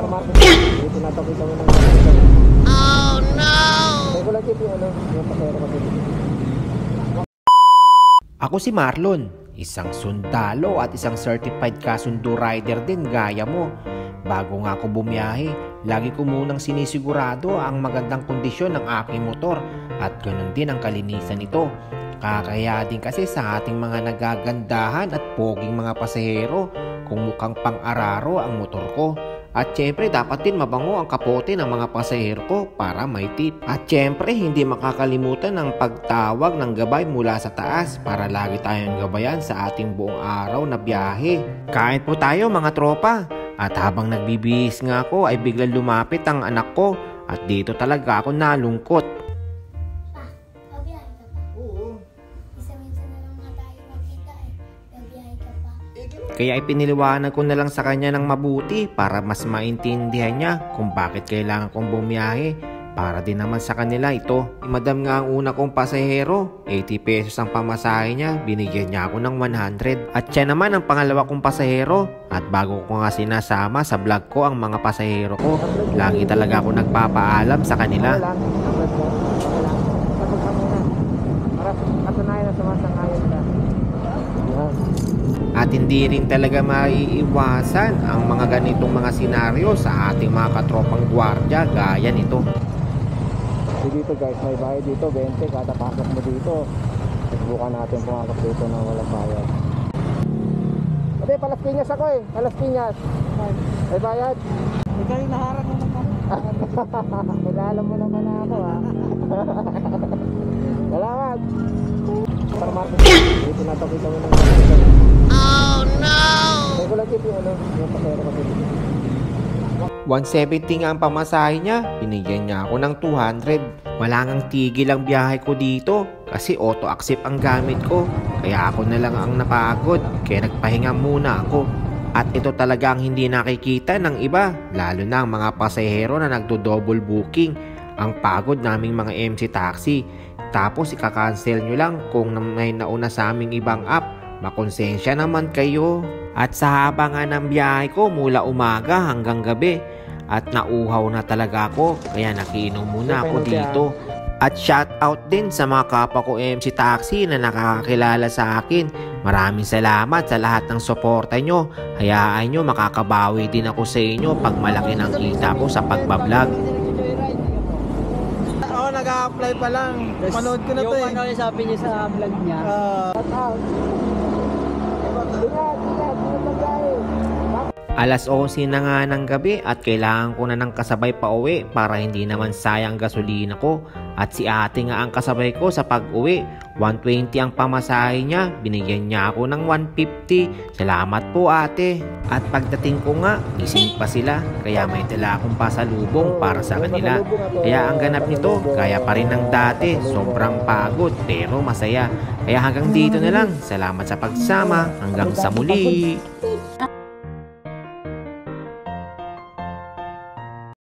Marcos. Dito natapos kami ng oh no! May lang yung ano, yung pasero kasi. Ako si Marlon, isang sundalo at isang certified kasundo rider din gaya mo. Bago nga ako bumiyahe, lagi ko munang sinisigurado ang magandang kondisyon ng aking motor at ganoon din ang kalinisan nito. Kakaya din kasi sa ating mga nagagandahan at poging mga pasahero kung mukhang pang-araro ang motor ko. At syempre dapat din mabango ang kapote ng mga pasahero ko para may tip. At syempre hindi makakalimutan ng pagtawag ng gabay mula sa taas para lagi tayong gabayan sa ating buong araw na biyahe. Kain po tayo mga tropa. At habang nagbibihis nga ako ay biglang lumapit ang anak ko at dito talaga ako nalungkot. Babiyahe ka pa? Oo. Isa-minsan na lang nga tayo magkita eh. Babiyahe ka pa? Kaya ipiniliwanag ko na lang sa kanya ng mabuti para mas maintindihan niya kung bakit kailangan kong bumiyahe. Para din naman sa kanila ito. Madam nga ang una kong pasahero, 80 pesos ang pamasahe niya, binigyan niya ako ng 100. At siya naman ang pangalawa kong pasahero. At bago ko nga sinasama sa vlog ko ang mga pasahero ko, lagi talaga ako nagpapaalam sa kanila. Para katunayan na sumasangayon ka. At hindi rin talaga maiiwasan ang mga ganitong mga senaryo sa ating mga katropang gwardiya gaya nito. Dito guys, may bayad dito, 20 kada pasok mo dito. Subukan natin pumasok dito na walang bayad. Sabi, Palas Piñas ako eh, Palas Piñas. May bayad. Ikaw yung naharang mo naman. Kilala mo naman na ako ha. Salamat. Para Marcos, dito natapos kami ng oh no! May lang yung ano, yung pasero kasi. 170 nga ang pamasahe niya, binigyan niya ako ng 200. Wala ngang tigil ang biyahe ko dito kasi auto-accept ang gamit ko. Kaya ako na lang ang napagod, kaya nagpahinga muna ako. At ito talaga ang hindi nakikita ng iba, lalo na ang mga pasahero na nagdo-double booking. Ang pagod naming mga MC Taxi. Tapos ikakancel nyo lang kung may nauna sa aming ibang app. Makonsensya naman kayo. At sa haba nga ng biyahe ko mula umaga hanggang gabi at nauhaw na talaga ako kaya nakiinom muna ako dito. At shout out din sa mga kapwa ko MC Taxi na nakakakilala sa akin. Maraming salamat sa lahat ng suporta nyo. Hayaan nyo makakabawi din ako sa inyo pag malaki ng kita ko sa pagbablog. Oo, nag-a-apply pa lang. Panood ko na to eh. Yung ano sabi niya sa vlog niya. Alas 11 na nga ng gabi at kailangan ko na ng kasabay pa uwi para hindi naman sayang gasolina ko. At si ate nga ang kasabay ko sa pag-uwi. 120 ang pamasahe niya, binigyan niya ako ng 150. Salamat po ate. At pagdating ko nga, gising pa sila. Kaya may dala akong pasalubong para sa kanila. Kaya ang ganap nito, kaya pa rin ng dati. Sobrang pagod pero masaya. Kaya hanggang dito na lang. Salamat sa pagsama. Hanggang sa muli.